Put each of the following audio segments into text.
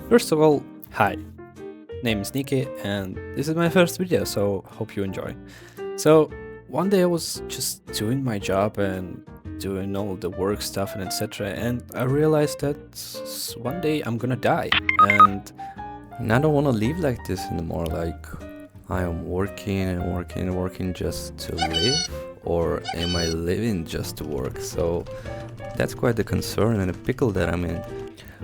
First of all, hi. Name is Niki and this is my first video, so hope you enjoy. So one day I was just doing my job and doing all the work stuff and etc, and I realized that one day I'm gonna die, and I don't want to live like this anymore. Like, I am working and working and working just to live, or am I living just to work? So that's quite the concern and a pickle that I'm in.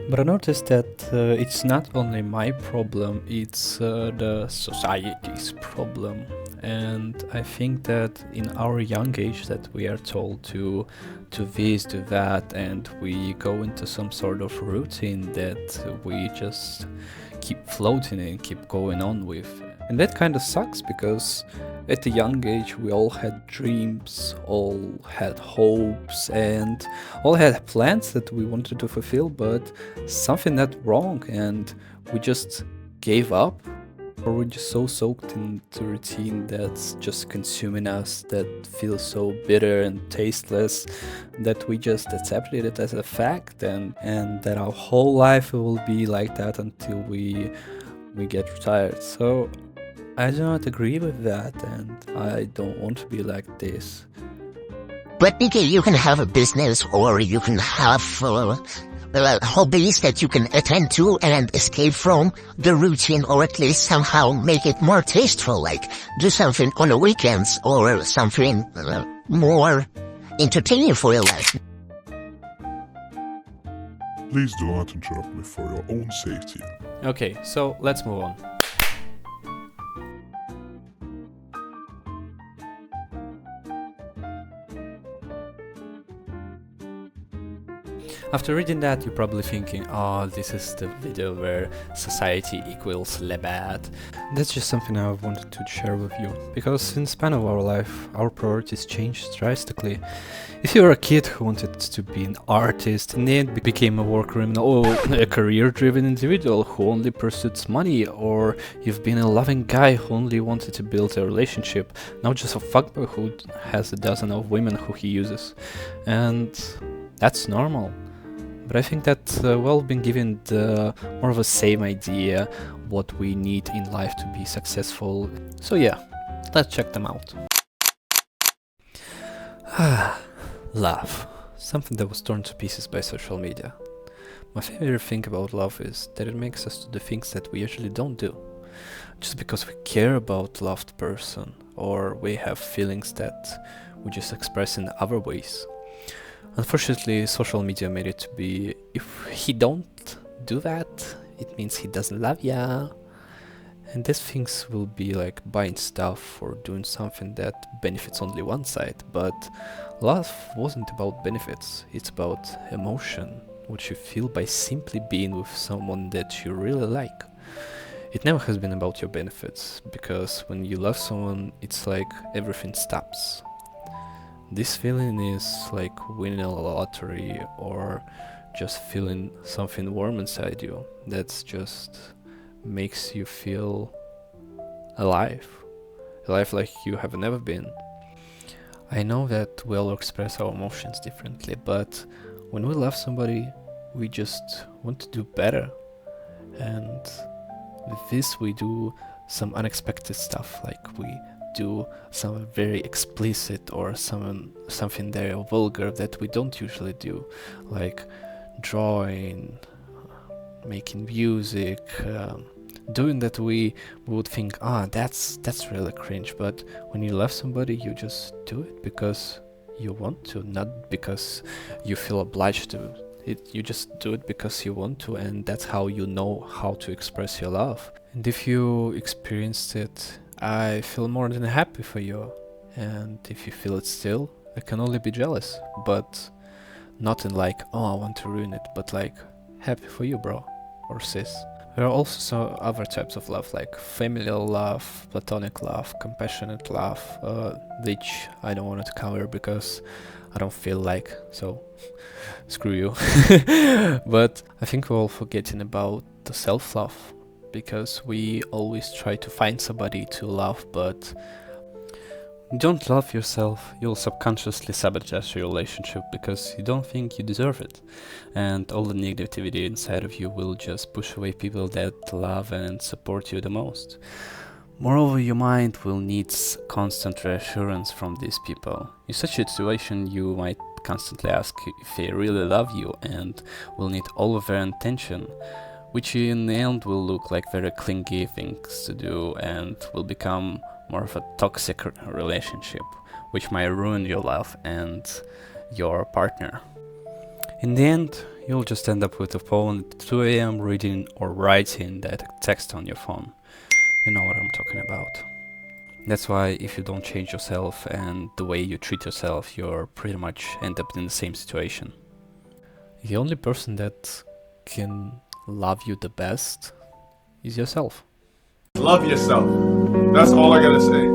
But I noticed that it's not only my problem, it's the society's problem. And I think that in our young age that we are told to this, do that, and we go into some sort of routine that we just keep floating and keep going on with. And that kind of sucks, because at a young age we all had dreams, all had hopes, and all had plans that we wanted to fulfill, but something went wrong and we just gave up, or we're just so soaked into routine that's just consuming us, that feels so bitter and tasteless, that we just accepted it as a fact, and that our whole life will be like that until we get retired. So I do not agree with that, and I don't want to be like this. But Niki, you can have a business, or you can have hobbies that you can attend to and escape from the routine, or at least somehow make it more tasteful, like do something on the weekends or something more entertaining for your life. Please do not interrupt me for your own safety. Okay, so let's move on. After reading that, you're probably thinking, oh, this is the video where society equals bad. That's just something I wanted to share with you, because in the span of our life, our priorities changed drastically. If you're a kid who wanted to be an artist and then became a war criminal, or a career-driven individual who only pursues money, or you've been a loving guy who only wanted to build a relationship, now just a fuckboy who has a dozen of women who he uses. And that's normal. But I think that we've been given more of a same idea what we need in life to be successful. So yeah, let's check them out. Love. Something that was torn to pieces by social media. My favorite thing about love is that it makes us do the things that we usually don't do. Just because we care about loved person, or we have feelings that we just express in other ways. Unfortunately, social media made it to be, if he don't do that, it means he doesn't love ya. And these things will be like buying stuff or doing something that benefits only one side. But love wasn't about benefits, it's about emotion, what you feel by simply being with someone that you really like. It never has been about your benefits, because when you love someone, it's like everything stops. This feeling is like winning a lottery, or just feeling something warm inside you that's just makes you feel alive like you have never been. I know that we all express our emotions differently, but when we love somebody, we just want to do better, and with this we do some unexpected stuff, like we do something very explicit or something very vulgar that we don't usually do, like drawing, making music, doing that we would think, that's really cringe. But when you love somebody, you just do it because you want to, not because you feel obliged to. You just do it because you want to, and that's how you know how to express your love. And if you experienced it, I feel more than happy for you. And if you feel it still, I can only be jealous. But not in like, I want to ruin it, but like, happy for you, bro or sis. There are also some other types of love, like familial love, platonic love, compassionate love, which I don't want to cover because I don't feel like, so screw you. But I think we're all forgetting about the self-love, because we always try to find somebody to love, but don't love yourself, you'll subconsciously sabotage your relationship because you don't think you deserve it. And all the negativity inside of you will just push away people that love and support you the most. Moreover, your mind will need constant reassurance from these people. In such a situation, you might constantly ask if they really love you and will need all of their attention, which in the end will look like very clingy things to do and will become more of a toxic relationship, which might ruin your love and your partner. In the end, you'll just end up with a phone at 2 AM reading or writing that text on your phone. You know what I'm talking about. That's why if you don't change yourself and the way you treat yourself, you're pretty much end up in the same situation. The only person that can love you the best is yourself. Love yourself. That's all I gotta say.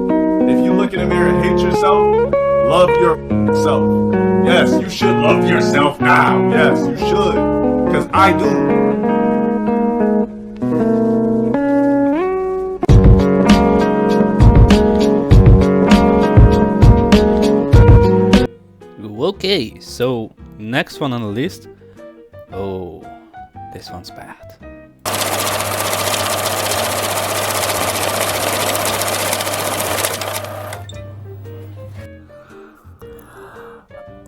If you look in the mirror and hate yourself, love yourself. Yes, you should love yourself now. Yes, you should. Because I do. Okay, so next one on the list. Oh, this one's bad.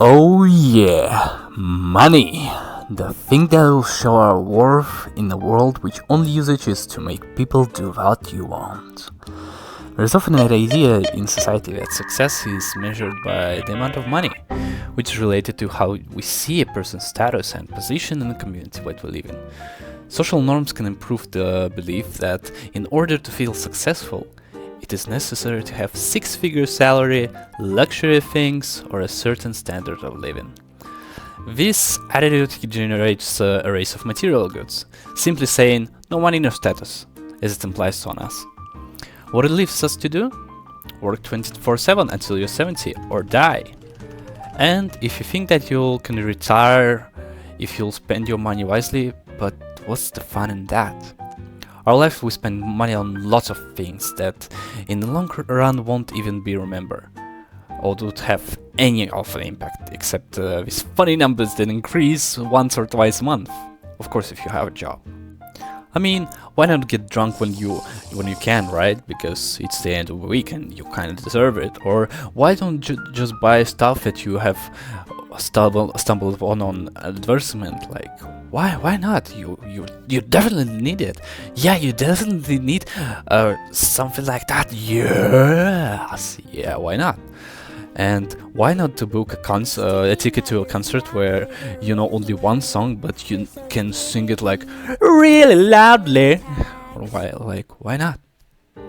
Oh yeah, money. The thing that will show our worth in a world which only uses it to make people do what you want. There's often an idea in society that success is measured by the amount of money, which is related to how we see a person's status and position in the community that we live in. Social norms can improve the belief that in order to feel successful, it is necessary to have six-figure salary, luxury things, or a certain standard of living. This attitude generates a race of material goods, simply saying no money, no status, as it implies on us. What it leaves us to do? Work 24/7 until you're 70 or die. And if you think that you can retire if you'll spend your money wisely, but what's the fun in that? Our life we spend money on lots of things that in the long run won't even be remembered, or don't have any of an impact except these funny numbers that increase once or twice a month. Of course, if you have a job. I mean, why not get drunk when you can, right? Because it's the end of the week and you kind of deserve it. Or why don't you just buy stuff that you have stumbled on advertisement? Like, why not? You definitely need it. Yeah, you definitely need something like that. Yes, yeah, why not? And why not to book a ticket to a concert where you know only one song, but you can sing it like really loudly? Or why not?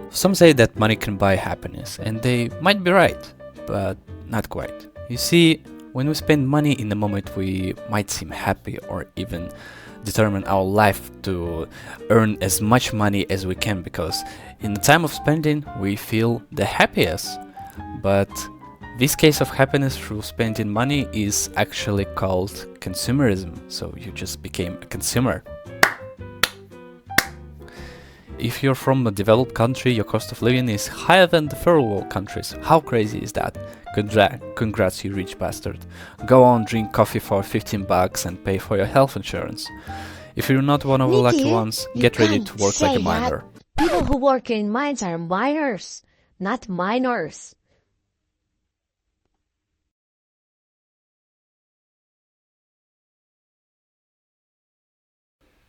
Some say that money can buy happiness, and they might be right, but not quite. You see, when we spend money in the moment, we might seem happy or even determine our life to earn as much money as we can, because in the time of spending, we feel the happiest. But this case of happiness through spending money is actually called consumerism, so you just became a consumer. If you're from a developed country, your cost of living is higher than the third world countries. How crazy is that? Congrats, you rich bastard. Go on, drink coffee for $15 and pay for your health insurance. If you're not one of the lucky ones, get ready to work like a miner. People who work in mines are miners. not minors.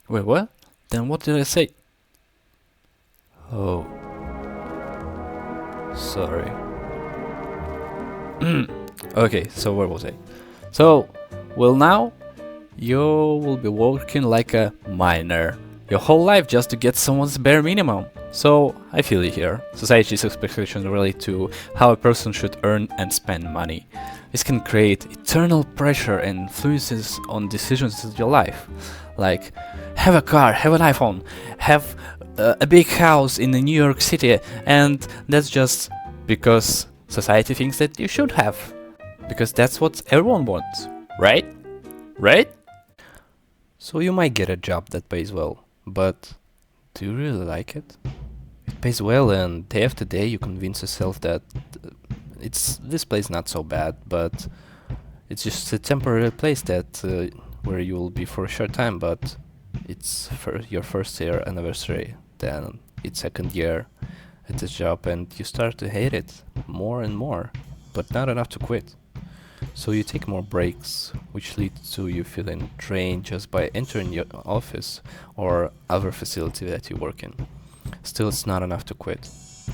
Wait, what? Then what did I say? Oh. Sorry. Okay, so where was I? So, well, now you will be working like a miner your whole life just to get someone's bare minimum. So, I feel you here. Society's expectations relate to how a person should earn and spend money. This can create eternal pressure and influences on decisions in your life. Like, have a car, have an iPhone, have a big house in New York City, and that's just because society thinks that you should have. Because that's what everyone wants, right? Right? So you might get a job that pays well, but do you really like it? It pays well, and day after day you convince yourself that this place not so bad, but it's just a temporary place that where you will be for a short time, but it's for your first year anniversary, then it's second year at this job, and you start to hate it more and more, but not enough to quit. So you take more breaks, which leads to you feeling drained just by entering your office or other facility that you work in. Still, it's not enough to quit.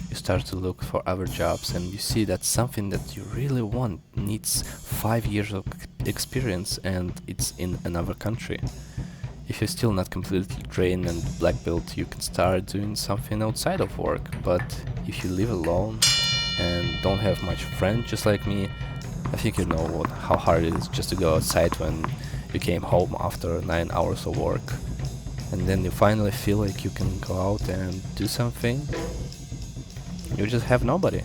You start to look for other jobs, and you see that something that you really want needs 5 years of experience, and it's in another country. If you're still not completely drained and black belt, you can start doing something outside of work. But if you live alone and don't have much friends just like me, I think you know how hard it is just to go outside when you came home after 9 hours of work. And then you finally feel like you can go out and do something. You just have nobody.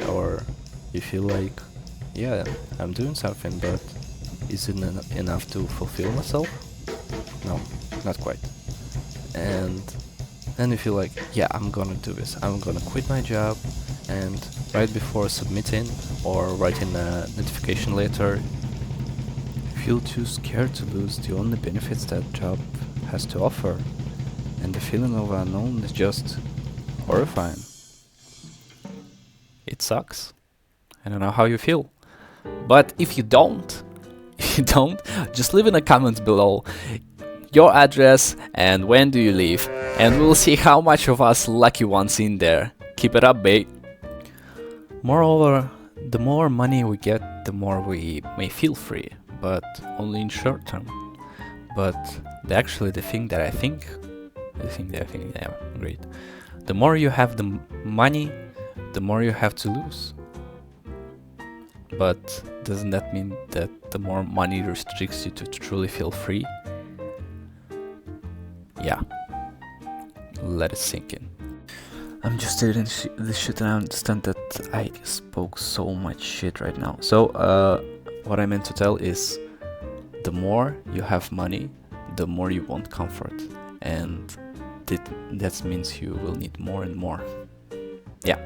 Or you feel like, yeah, I'm doing something, but is it enough to fulfill myself? No, not quite. And then you feel like, yeah, I'm gonna do this. I'm gonna quit my job, and right before submitting or writing a notification letter, you feel too scared to lose the only benefits that job has to offer. And the feeling of unknown is just horrifying. It sucks. I don't know how you feel. But if you don't, just leave in the comments below your address and when do you leave, and we'll see how much of us lucky ones in there. Keep it up, babe. Moreover, the more money we get, the more we may feel free, but only in short term. But the thing that I think, yeah, great. The more you have the money, the more you have to lose. But doesn't that mean that the more money restricts you to truly feel free? Yeah. Let it sink in. I'm just stating this shit, and I understand that I spoke so much shit right now. So, what I meant to tell is, the more you have money, the more you want comfort. And that means you will need more and more. Yeah.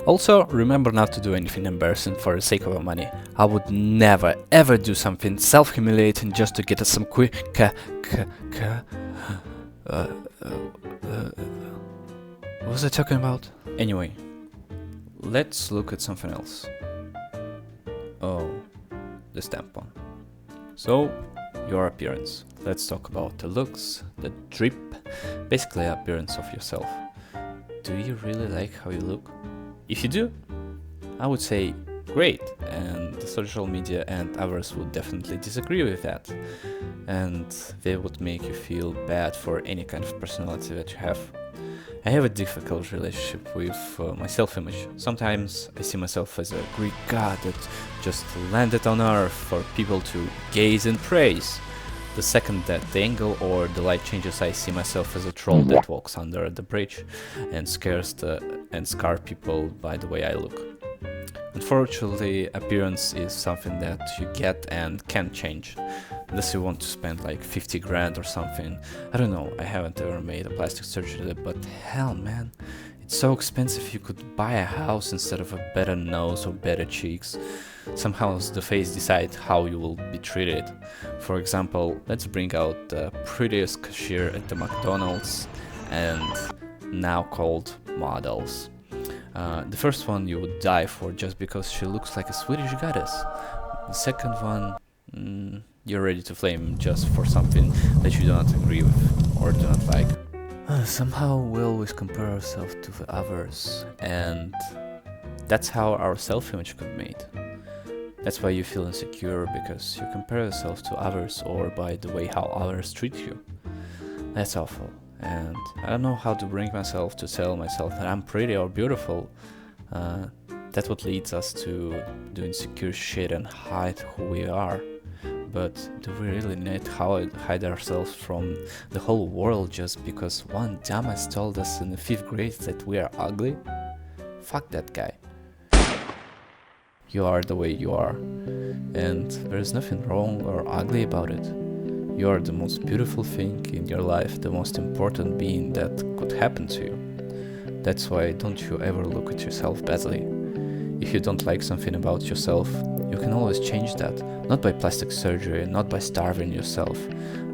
Also, remember not to do anything embarrassing for the sake of money. I would never ever do something self-humiliating just to get some quick what was I talking about? Anyway, let's look at something else. Oh, the tampon. So, your appearance. Let's talk about the looks, the drip, basically the appearance of yourself. Do you really like how you look? If you do, I would say great, and the social media and others would definitely disagree with that, and they would make you feel bad for any kind of personality that you have. I have a difficult relationship with my self-image. Sometimes I see myself as a Greek god that just landed on Earth for people to gaze and praise. The second that the angle or the light changes, I see myself as a troll that walks under the bridge and scares and scar people by the way I look. Unfortunately, appearance is something that you get and can't change, unless you want to spend like 50 grand or something. I don't know, I haven't ever made a plastic surgery, but hell man, it's so expensive. You could buy a house instead of a better nose or better cheeks. Somehow the face decides how you will be treated. For example, let's bring out the prettiest cashier at the McDonald's, and now called models. The first one you would die for just because she looks like a Swedish goddess. The second one, you're ready to flame just for something that you do not agree with or do not like. Somehow we always compare ourselves to the others, and that's how our self-image got made. That's why you feel insecure, because you compare yourself to others or by the way how others treat you. That's awful, and I don't know how to bring myself to tell myself that I'm pretty or beautiful. That's what leads us to do insecure shit and hide who we are. But do we really need to hide ourselves from the whole world just because one dumbass told us in the 5th grade that we are ugly? Fuck that guy. You are the way you are, and there is nothing wrong or ugly about it. You are the most beautiful thing in your life, the most important being that could happen to you. That's why don't you ever look at yourself badly. If you don't like something about yourself, you can always change that, not by plastic surgery, not by starving yourself,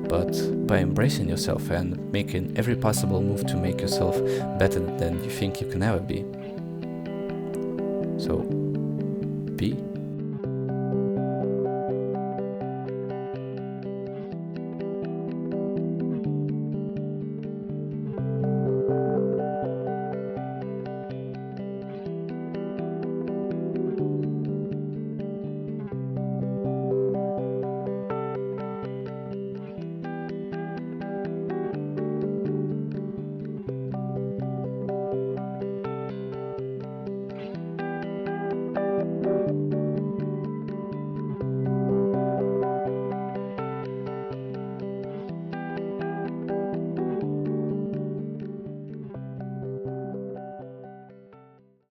but by embracing yourself and making every possible move to make yourself better than you think you can ever be. So, be